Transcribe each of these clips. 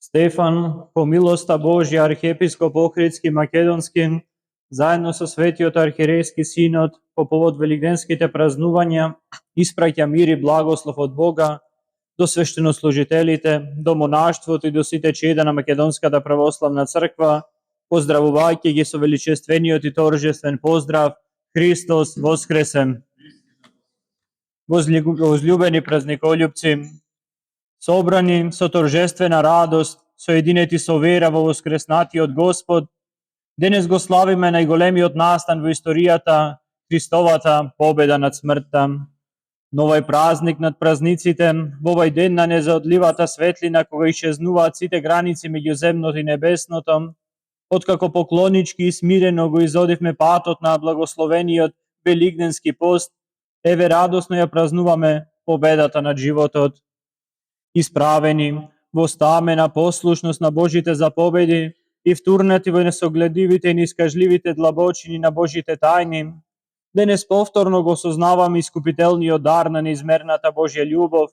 Стефан, по милоста Божја, архиепископ Охридски Македонски, заедно со светиот архиерејски синод, по повод великденските празнувања, испраќа мир и благослов од Бога до свештенослужителите, до монаштвото и до сите чеда на Македонската православна црква, поздравувајќи ги со величествениот и торжествен поздрав: Христос воскресе! Возлюбени празниколюбци, собрани со торжествена радост, соединети со вера во воскреснатиот Господ, денес го славиме најголемиот настан во историјата, Христовата победа над смртта. Но овај празник над празниците, во овај ден на незаодливата светлина, кога исчезнуваат сите граници меѓу земното и небесното, откако поклонички и смирено го изодивме патот на благословениот великденски пост, еве радосно ја празнуваме победата над животот. Исправени во стамена послушност на Божите заповеди и втурнати во несогледивите и неискажливите длабочини на Божите тајни, денес повторно го сознаваме искупителниот дар на неизмерната Божја љубов,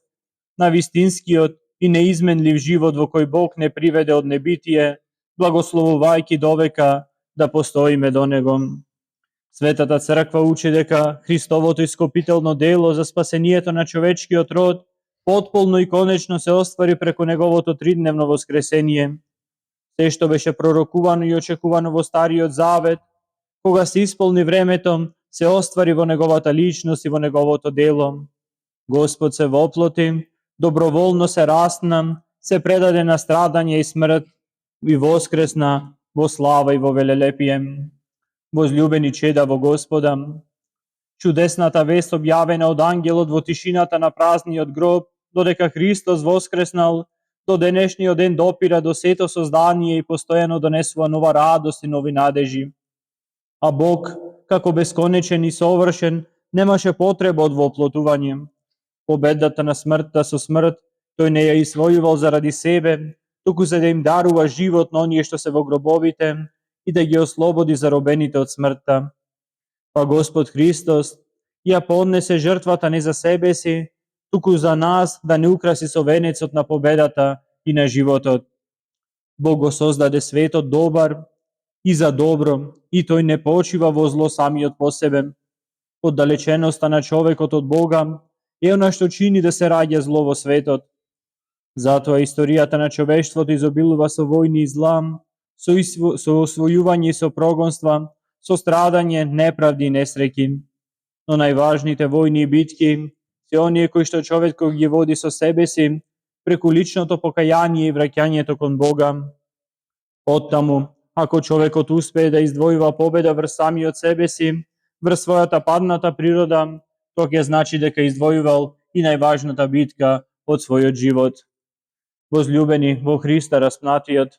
на вистинскиот и неизменлив живот во кој Бог не приведе од небитие, благословувајќи довека да постоиме до Него. Светата црква учи дека Христовото искупително дело за спасението на човечкиот род потполно и конечно се оствари преку Неговото тридневно воскресение. Се што беше пророкувано и очекувано во Стариот Завет, кога се исполни времето, се оствари во Неговата личност и во Неговото дело. Господ се воплоти, доброволно се растна, се предаде на страдање и смрт и воскресна во слава и во велелепие. Возлюбени чеда во Господа, чудесната вест објавена од ангелот во тишината на празниот гроб, додека Христос воскреснал, до денешниот ден допира до сето создание и постојано донесува нова радост и нови надежи. А Бог, како бесконечен и совршен, немаше потреба од воплотување. Победата на смртта со смрт, тој не ја извојувал заради себе, туку за да им дарува живот на оние што се во гробовите и да ги ослободи заробените од смртта. Па Господ Христос ја поднесе жртвата не за себе си, туку за нас да не украси со венецот на победата и на животот. Бог го создаде светот добар и за добро, и тој не почива во зло самиот по себе. Оддалеченоста на човекот од Бога е она што чини да се раѓа зло во светот. Затоа историјата на човештвото изобилува со војни и зла, со освојување и со прогонства, со страдање, неправди и несреќи. Но најважните војни и битки се оние кои што човекот ги води со себе си преку личното покаяние и враќањето кон Бога. Оттаму, ако човекот успее да издвојува победа врз самиот себе си, врз својата падната природа, тоа ќе значи дека издвојувал и најважната битка од својот живот. Возлюбени во Христа распнатиот,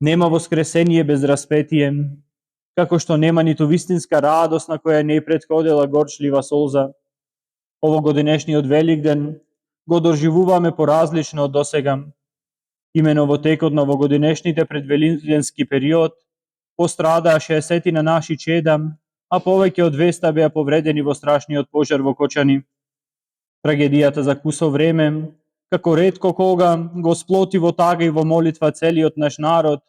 нема воскресение без распетие, како што нема ниту вистинска радост на која не претходела горчлива солза. Овогодинешниот Великден го доживуваме поразлично од досега. Имено во текот на овогодинешните предвеликденски период пострадаа 60 на наши чеда, а повеќе од 200 беа повредени во страшниот пожар во Кочани. Трагедијата за кусо време, како ретко кога, го сплоти во тага и во молитва целиот наш народ,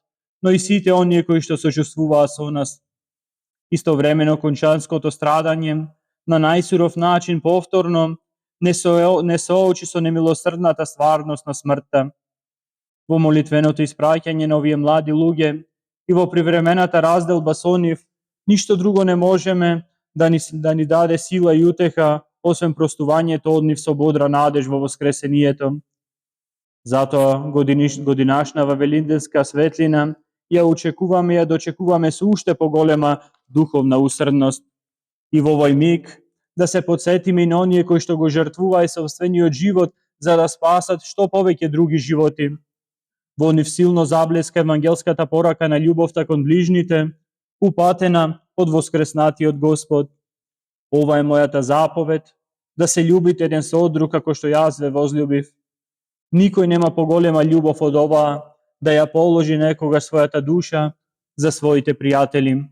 но и сите оние кои што сочувствуваа со нас. Истовремено кончанското страдање на најсуров начин повторно не соочи со немилосрдната стварност на смртта. Во молитвеното испраќање на овие млади луѓе и во привремената разделба со нив, ништо друго не можеме да ни даде сила и утеха, освен простувањето од нив со бодра надеж во воскресението. Затоа годинашнава великденска светлина ја очекуваме, ја дочекуваме со уште поголема духовна усрдност. И во овој миг да се подсетиме и на оние кои што го жртвуваа собствениот живот за да спасат што повеќе други животи. Во нив силно заблеска евангелската порака на љубовта кон ближните, упатена од воскреснатиот Господ. Ова е мојата заповед, да се љубите еден со друг како што јас ве возлюбив. Никој нема поголема љубов од оваа, да ја положи некогаш својата душа за своите пријатели.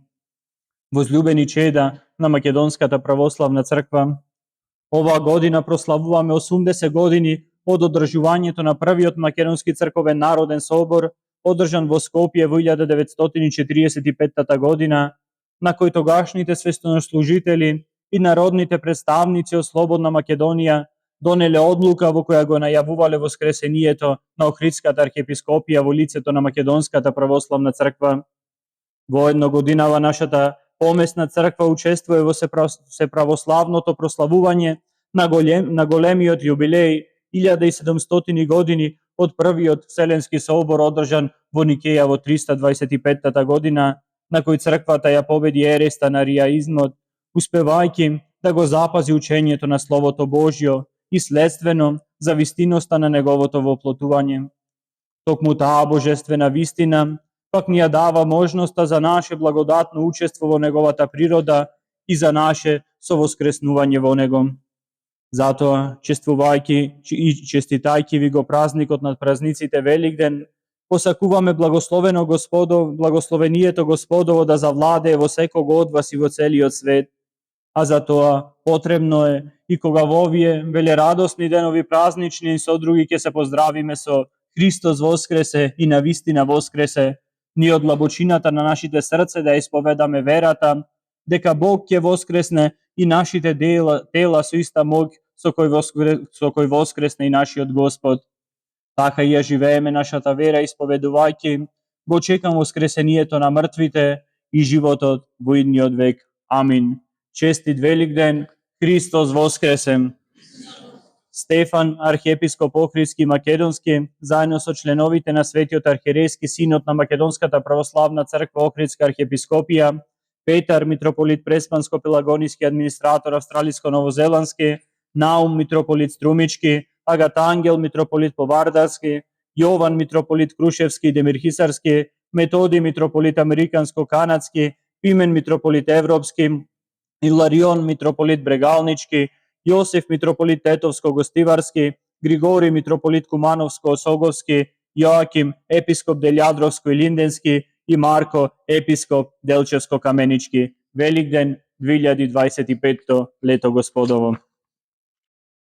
Возлюбени чеда на Македонската православна црква, оваа година прославуваме 80 години од одржувањето на првиот македонски црковен народен собор, одржан во Скопје во 1945 година, на кој тогашните свештенослужители и народните представници од Слободна Македонија донеле одлука во која го најавувале воскресението на Охридската архиепископија во лицето на Македонската православна црква. Во едногодинава нашата помесна црква учествува во сеправославното прославување на големиот јубилеј 1700 години од првиот Вселенски собор одржан во Никеја во 325 година, на кој црквата ја победи ереста на аријаизмот, успевајќи да го запази учењето на Словото Божјо и следствено за вистиноста на неговото воплотување. Токму таа божествена вистина пак ни ја дава можноста за наше благодатно учество во неговата природа и за наше совоскреснување во него. Затоа, чествувајќи и честитајќи ви го празникот над празниците Великден, посакуваме благословението Господово да завладее во секого од вас и во целиот свет. А за тоа потребно е и кога во овие велерадосни денови празнични со други ќе се поздравиме со Христос воскресе и навистина воскресе, ние од длабочината на нашите срце да исповедаме верата дека Бог ќе воскресне и нашите тела со иста моќ со кој воскресне и нашиот Господ. Така и ја живееме нашата вера исповедувајќи го чекам воскресението на мртвите и животот во идниот век. Амин. Честит Великден, Христос воскресе! Стефан, архиепископ Охридски Македонски, заедно со членовите на Светиот архиерејски синод на Македонската православна црква Охридска архиепископија, Петар, митрополит Преспанско-Пелагониски администратор Австралиско-Новозеландски, Наум, митрополит Струмички, Агатангел, митрополит Повардарски, Јован, митрополит Крушевски и Демирхисарски, Методи, митрополит Американско-Канадски, Пимен, митрополит Европски, Иларион, митрополит Брегалнички, Јосиф, митрополит Тетовско-Гостиварски, Григори, митрополит Кумановско-Осоговски, Јоаким, епископ Делјадровско и Линденски и Марко, епископ Делчевско-Каменички. Великден 2025 лето Господово.